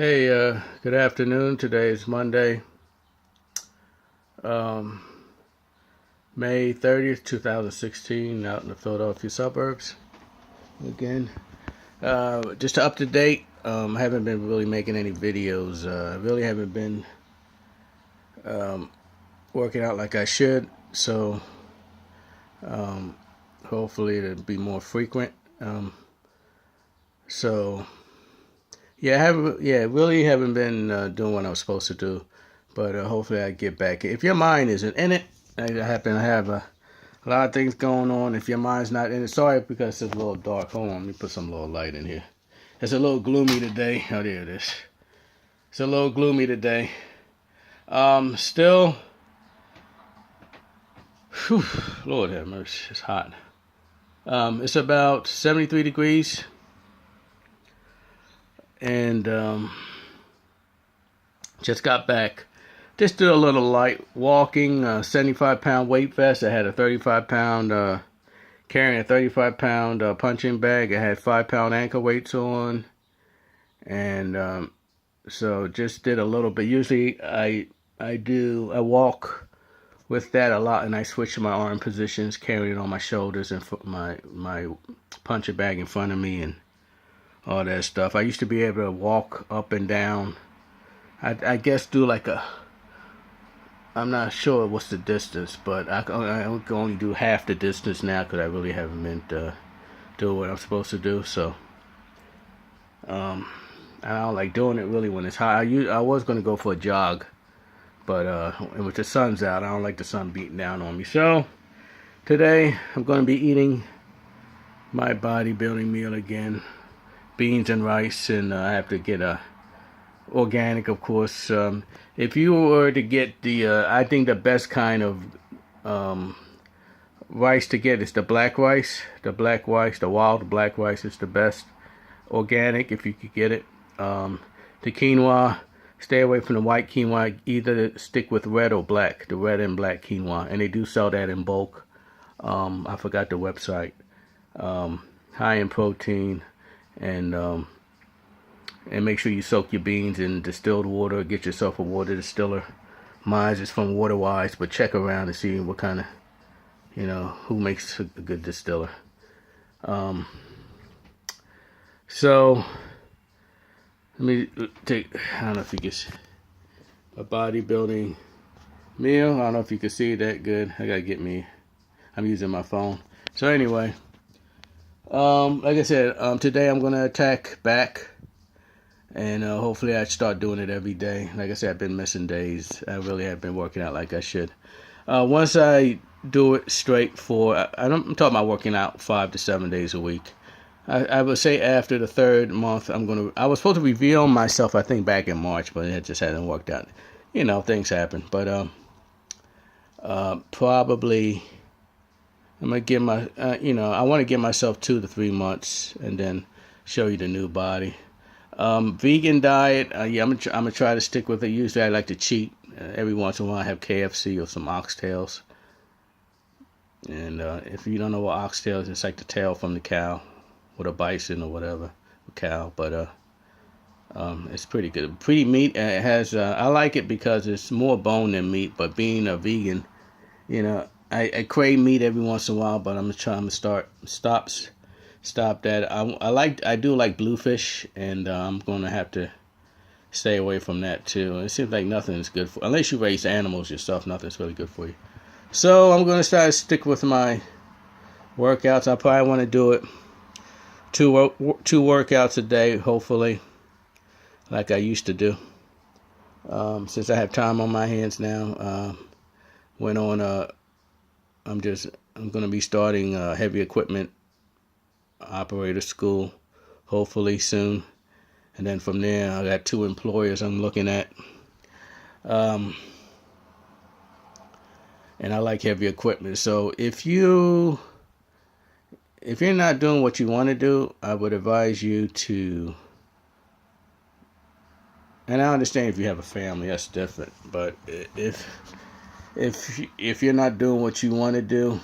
Hey, good afternoon. Today is Monday, um, May 30th, 2016, out in the Philadelphia suburbs. Again, just up to date. I haven't been really making any videos. I really haven't been working out like I should. So, hopefully it'll be more frequent. So, yeah, really haven't been doing what I was supposed to do. But hopefully I get back. If your mind isn't in it, I happen to have a lot of things going on. If your mind's not in it, sorry because it's a little dark. Hold on, let me put some little light in here. It's a little gloomy today. Oh, there it is. It's a little gloomy today. Still, whew, Lord have mercy, it's hot. It's about 73 degrees, and just got back. Just did a little light walking, 75-pound weight vest. I had a 35-pound, carrying a 35-pound punching bag. I had 5-pound ankle weights on. And so just did a little bit. Usually I walk with that a lot, and I switch my arm positions, carrying it on my shoulders and my punching bag in front of me and all that stuff. I used to be able to walk up and down. I guess do like I'm not sure what's the distance, but I can only do half the distance now because I really haven't been doing what I'm supposed to do. So, I don't like doing it really when it's hot. I was going to go for a jog, but with the sun's out, I don't like the sun beating down on me. So, today I'm going to be eating my bodybuilding meal again. Beans and rice, and I have to get organic, of course. If you were to get I think the best kind of rice to get is the black rice. The wild black rice is the best. Organic, if you could get it. The quinoa, stay away from the white quinoa. Either stick with red or black, the red and black quinoa. And they do sell that in bulk. I forgot the website. High in protein, and make sure you soak your beans in distilled water. Get yourself a water distiller. Mine is from WaterWise, but check around and see what kind of, who makes a good distiller. So, let me take, I don't know if you can see, a bodybuilding meal. I don't know if you can see that good. I'm using my phone. So anyway, like I said, today I'm going to attack back. And hopefully I start doing it every day. Like I said, I've been missing days. I really have been working out like I should. Once I do it straight I'm talking about working out 5 to 7 days a week. I would say after the third month, I was supposed to reveal myself, I think, back in March, but it just hasn't worked out. Things happen. But probably I'm going to give I want to give myself 2 to 3 months and then show you the new body. Vegan diet, yeah, I'm gonna try to stick with it. Usually I like to cheat. Every once in a while I have KFC or some oxtails. And if you don't know what oxtail is, it's like the tail from the cow, with a bison or whatever, cow. But it's pretty good. Pretty meat. It has. I like it because it's more bone than meat. But being a vegan, I crave meat every once in a while. But I'm trying to stop that. I do like bluefish, and I'm gonna have to stay away from that too. It seems like nothing is good for, unless you raise animals yourself, nothing's really good for you. So I'm gonna try to stick with my workouts. I probably want to do it two workouts a day, hopefully, like I used to do. Since I have time on my hands now, I'm gonna be starting heavy equipment operator school, hopefully soon, and then from there I got 2 employers I'm looking at, and I like heavy equipment. So if you're not doing what you want to do, I would advise you to, and I understand if you have a family, that's different, but if you're not doing what you want to do,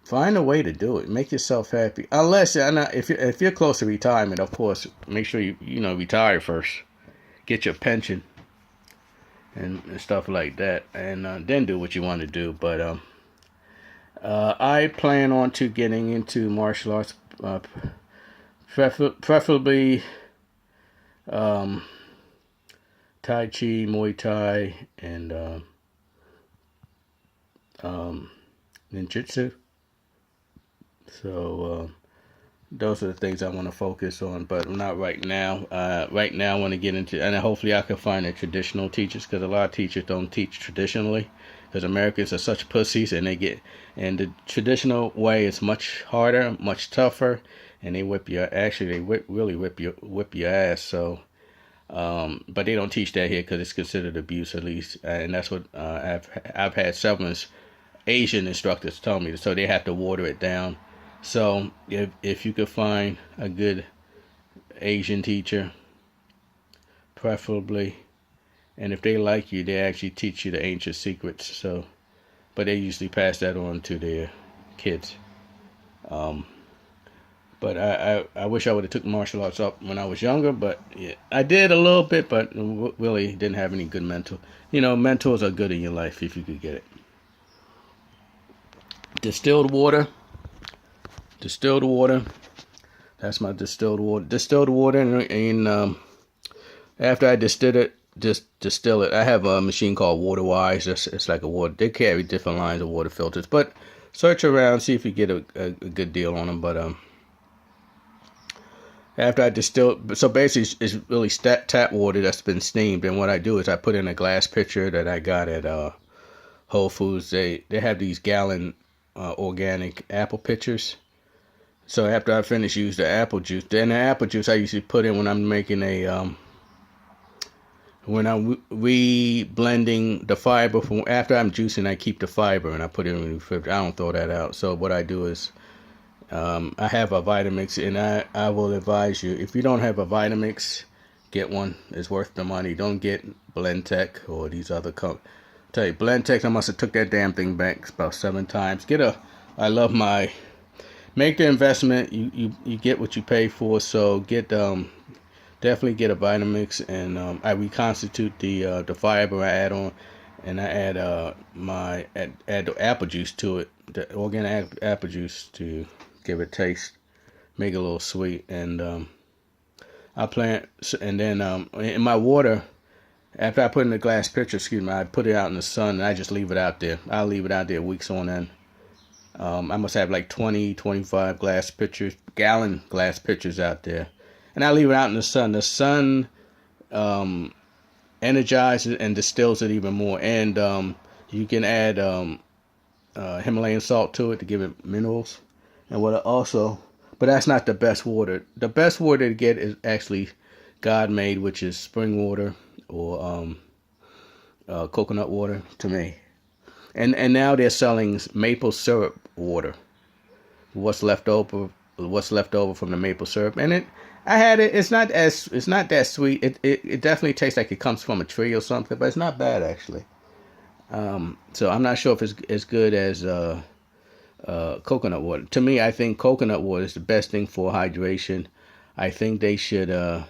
find a way to do it. Make yourself happy. Unless, if you're close to retirement, of course, make sure you retire first. Get your pension and stuff like that, and then do what you want to do. But I plan on to getting into martial arts, preferably Tai Chi, Muay Thai, and Ninjutsu. So those are the things I want to focus on, but not right now. Right now I want to get into, and hopefully I can find the traditional teachers, because a lot of teachers don't teach traditionally, because Americans are such pussies, and the traditional way is much harder, much tougher, and they really whip your ass. So but they don't teach that here because it's considered abuse, at least, and that's what I've had several Asian instructors tell me. So they have to water it down. So if you could find a good Asian teacher, preferably, and if they like you, they actually teach you the ancient secrets. So, but they usually pass that on to their kids. But I wish I would have took martial arts up when I was younger. But yeah, I did a little bit, but really didn't have any good mentors are good in your life if you could get it. Distilled water. That's my distilled water. Distilled water, and after I distill it. I have a machine called WaterWise. It's like a water. They carry different lines of water filters, but search around, see if you get a good deal on them. But after I distill, so basically it's really tap water that's been steamed. And what I do is I put in a glass pitcher that I got at Whole Foods. They have these gallon organic apple pitchers. So after I finish use the apple juice, then the apple juice I usually put in when I'm making when I'm re-blending the fiber. From after I'm juicing, I keep the fiber and I put it in the refrigerator. I don't throw that out. So what I do is I have a Vitamix, and I will advise you, if you don't have a Vitamix, get one. It's worth the money. Don't get Blendtec or these other companies. Tell you, Blendtec, I must have took that damn thing back about 7 times. Make the investment. You get what you pay for. So definitely get a Vitamix, and I reconstitute the fiber I add on, and I add add the apple juice to it, the organic apple juice, to give it taste, make it a little sweet, and and then in my water, after I put in the glass pitcher, I put it out in the sun, and I just leave it out there. I'll leave it out there weeks on end. I must have like 25 gallon glass pitchers out there. And I leave it out in the sun. The sun energizes and distills it even more. And you can add Himalayan salt to it to give it minerals. And but that's not the best water. The best water to get is actually God-made, which is spring water or coconut water to me. And now they're selling maple syrup water. What's left over from the maple syrup, and I had it. It's not that sweet. It definitely tastes like it comes from a tree or something, but it's not bad actually. So I'm not sure if it's as good as coconut water. To me, I think coconut water is the best thing for hydration. I think they should. I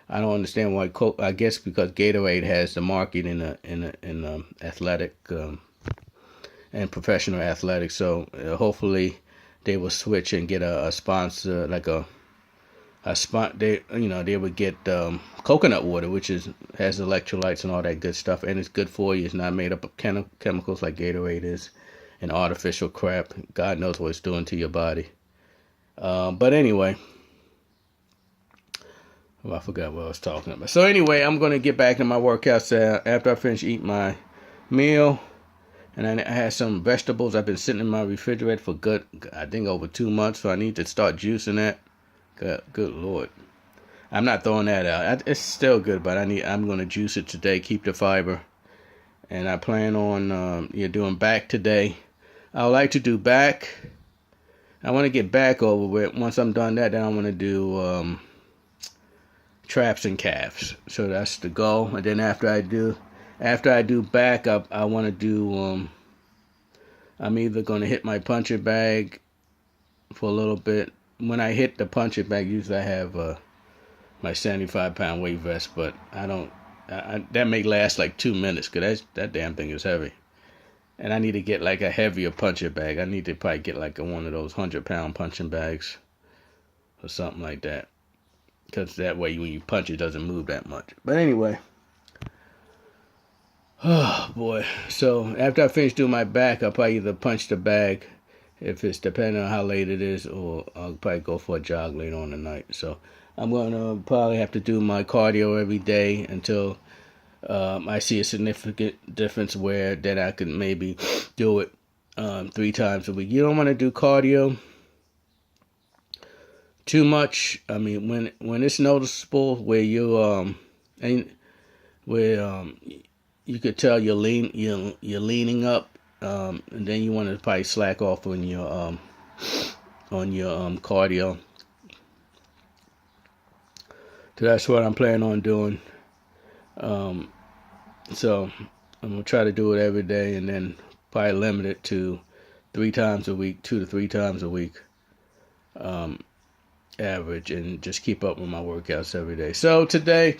don't understand why. I guess because Gatorade has the market in athletic and professional athletics. So hopefully they will switch and get a sponsor, like a spot. They would get coconut water, which has electrolytes and all that good stuff, and it's good for you. It's not made up of chemicals like Gatorade is, and artificial crap. God knows what it's doing to your body. But anyway, I forgot what I was talking about. So anyway, I'm going to get back to my workouts after I finish eating my meal. And I had some vegetables. I've been sitting in my refrigerator for I think over 2 months. So I need to start juicing that. Good Lord. I'm not throwing that out. It's still good, but I'm going to juice it today. Keep the fiber. And I plan on doing back today. I would like to do back. I want to get back over with. Once I'm done that, then I want to do traps and calves. So that's the goal. And then after I do back, I want to do I'm either going to hit my punching bag for a little bit. When I hit the punching bag, usually I have my 75-pound weight vest, but I don't. That may last like 2 minutes because that damn thing is heavy. And I need to get like a heavier punching bag. I need to probably get like one of those 100-pound punching bags or something like that. Because that way when you punch it doesn't move that much. But anyway. Oh boy. So after I finish doing my back, I'll probably either punch the bag if it's depending on how late it is, or I'll probably go for a jog later on tonight. So I'm going to probably have to do my cardio every day until I see a significant difference where then I can maybe do it 3 times a week. You don't want to do cardio too much. I mean, when it's noticeable where you you could tell you're leaning up, and then you want to probably slack off on your cardio. So that's what I'm planning on doing. So I'm gonna try to do it every day, and then probably limit it to 3 times a week, 2 to 3 times a week, average, and just keep up with my workouts every day. So today,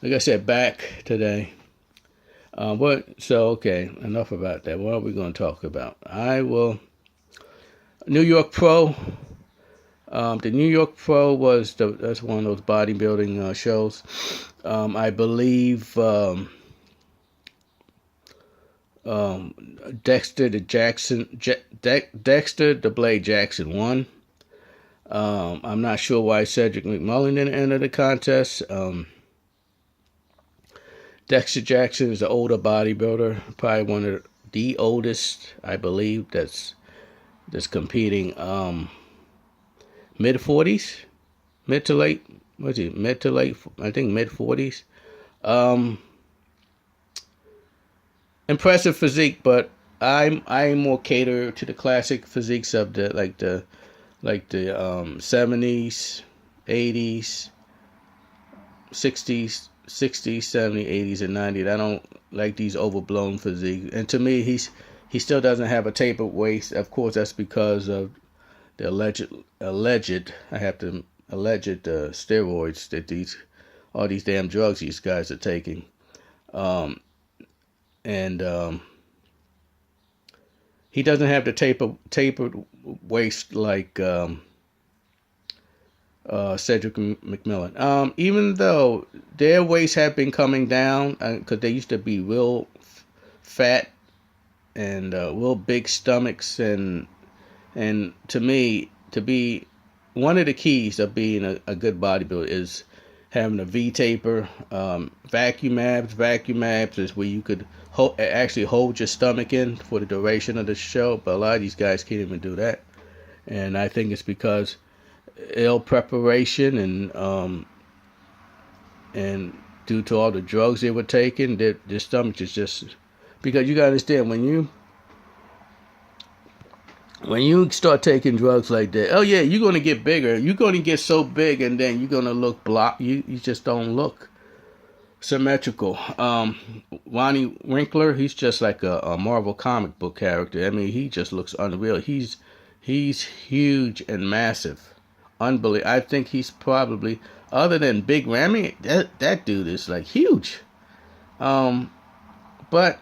like I said, back today. Okay, enough about that. What are we going to talk about? New York Pro. The New York Pro that's one of those bodybuilding shows. I believe Dexter the Blade Jackson won. I'm not sure why Cedric McMullen didn't enter the contest. Dexter Jackson is an older bodybuilder, probably one of the oldest, I believe, that's competing. Mid-40s, mid to late, I think mid-40s. Impressive physique, but I'm more cater to the classic physiques of the 70s, 80s, 60s, 70s, 80s, and 90s. I don't like these overblown physiques. And to me, he still doesn't have a tapered waist. Of course, that's because of the alleged steroids that all these damn drugs these guys are taking. He doesn't have the tapered waist like Cedric McMillan. Even though their waists have been coming down, because they used to be real fat and real big stomachs, and to me, to be one of the keys of being a good bodybuilder is having a V-taper. Vacuum abs is where you could actually hold your stomach in for the duration of the show, but a lot of these guys can't even do that. And I think it's because ill preparation and due to all the drugs they were taking, their stomach is just, because you gotta understand, when you start taking drugs like that, oh yeah, you're gonna get bigger. You're gonna get so big, and then you're gonna look blocked. You just don't look symmetrical. Ronnie Winkler, he's just like a Marvel comic book character. I mean, he just looks unreal. He's huge and massive. Unbelievable. I think he's probably, other than Big Ramy, that dude is like huge. But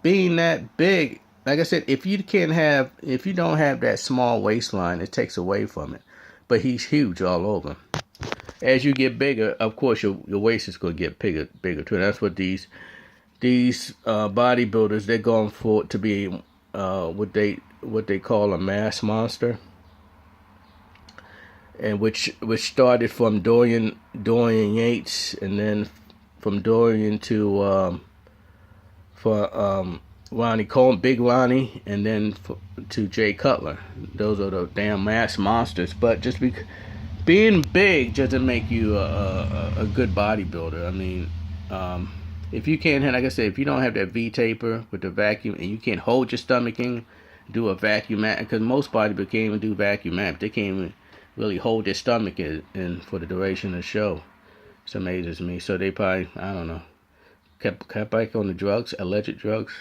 being that big, like I said, if you don't have that small waistline, it takes away from it. But he's huge all over. As you get bigger, of course, your waist is going to get bigger too. That's what these bodybuilders, they're going for, to be what they call a mass monster, and which started from Dorian Yates, and then from Dorian to Ronnie Coleman, Big Ronnie, and then to Jay Cutler. Those are the damn mass monsters. But just being big doesn't make you a good bodybuilder. I mean, if you can't, like I said, if you don't have that V-taper with the vacuum, and you can't hold your stomach in, do a vacuum ab, because most bodybuilders can't even do vacuum ab. They can't even really hold their stomach in for the duration of the show. It amazes me. So they probably, I don't know, kept back on the drugs, alleged drugs.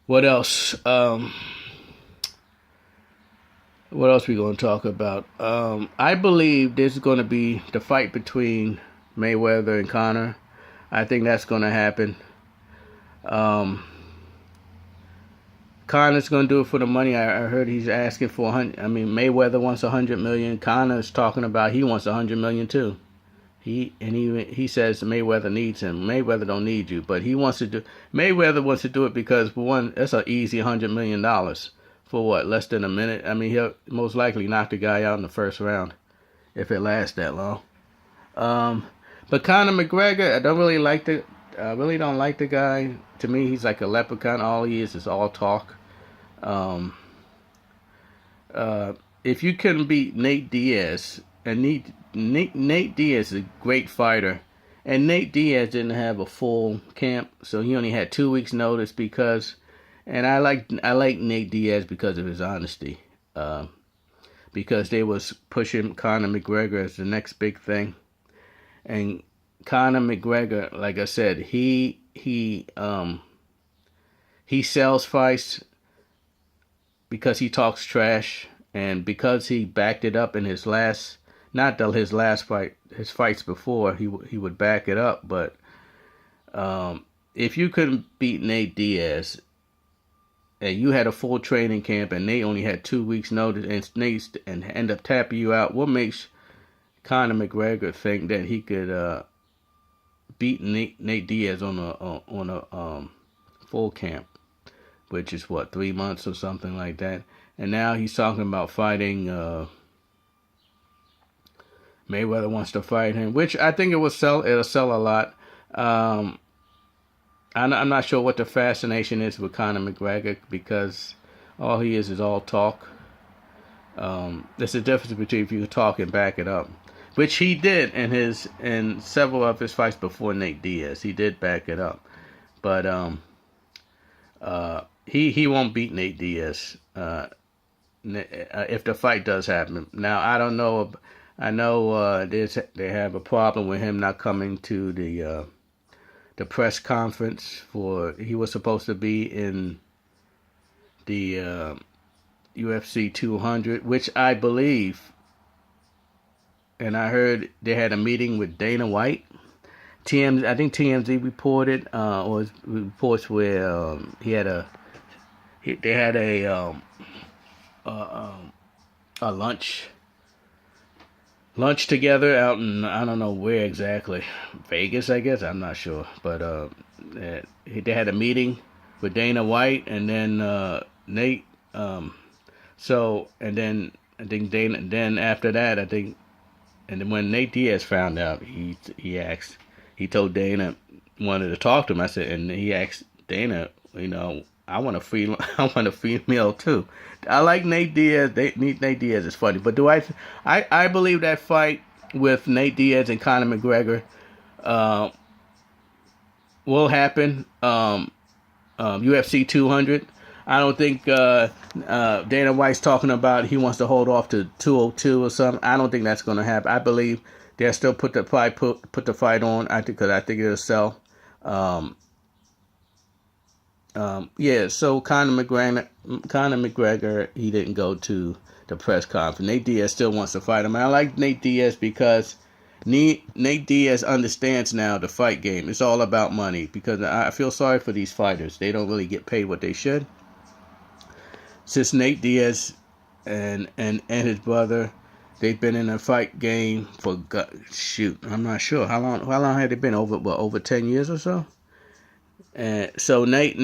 What else? What else we gonna talk about? I believe this is gonna be the fight between Mayweather and Conor. I think that's gonna happen. Um, Conor's gonna do it for the money. I heard he's asking for 100. I mean, Mayweather wants 100 million. Conor's talking about he wants 100 million too. He says Mayweather needs him. Mayweather don't need you, but he wants to do. Mayweather wants to do it because for one, that's an easy $100 million for what, less than a minute. I mean, he'll most likely knock the guy out in the first round if it lasts that long. But Conor McGregor, I really don't like the guy. To me, he's like a leprechaun. All he is all talk. Um, if you couldn't beat Nate Diaz, and Nate Diaz is a great fighter, and Nate Diaz didn't have a full camp, so he only had 2 weeks notice and I like Nate Diaz because of his honesty, because they was pushing Conor McGregor as the next big thing, and Conor McGregor, like I said, he sells fights because he talks trash, and because he backed it up in his last, not his last fight, his fights before, he would back it up. But if you couldn't beat Nate Diaz, and you had a full training camp, and Nate only had 2 weeks notice, and end up tapping you out, what makes Conor McGregor think that he could beat Nate Diaz on a full camp, which is what, 3 months or something like that? And now he's talking about fighting. Mayweather wants to fight him, which I think it'll sell a lot. I'm not sure what the fascination is with Conor McGregor, because all he is all talk. There's a difference between if you talk and back it up, which he did in several of his fights before Nate Diaz. He did back it up, but he won't beat Nate Diaz if the fight does happen. Now I don't know. I know they have a problem with him not coming to the press conference he was supposed to be in the UFC 200, which I believe, and I heard they had a meeting with Dana White. I think TMZ reported, or reports where they had a lunch together out in, I don't know where exactly, Vegas, I guess, I'm not sure, but they had a meeting with Dana White, and then Nate, so, and then I think then after that, I think, and then when Nate Diaz found out, he told Dana, wanted to talk to him. I said, and he asked Dana, I want a female too. I like Nate Diaz. Nate Diaz is funny, but I believe that fight with Nate Diaz and Conor McGregor will happen. UFC 200. I don't think Dana White's talking about he wants to hold off to 202 or something. I don't think that's going to happen. I believe they'll still put the fight on. Because I think it'll sell. So Conor McGregor, he didn't go to the press conference. Nate Diaz still wants to fight him. And I like Nate Diaz because Nate Diaz understands now the fight game. It's all about money, because I feel sorry for these fighters. They don't really get paid what they should. Since Nate Diaz and his brother, they've been in a fight game for, I'm not sure how long had they been, over 10 years or so. And so Nate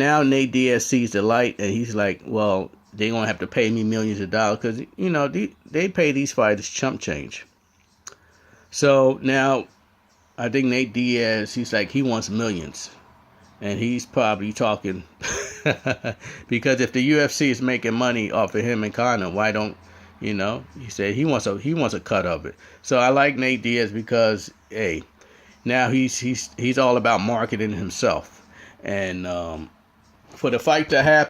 Diaz sees the light, and he's like, well, they're going to have to pay me millions of dollars, because, they pay these fighters chump change. So now I think Nate Diaz, he's like, he wants millions. And he's probably talking, because if the UFC is making money off of him and Conor, why don't, he said he wants a cut of it. So I like Nate Diaz because, hey, now he's all about marketing himself. And for the fight to happen,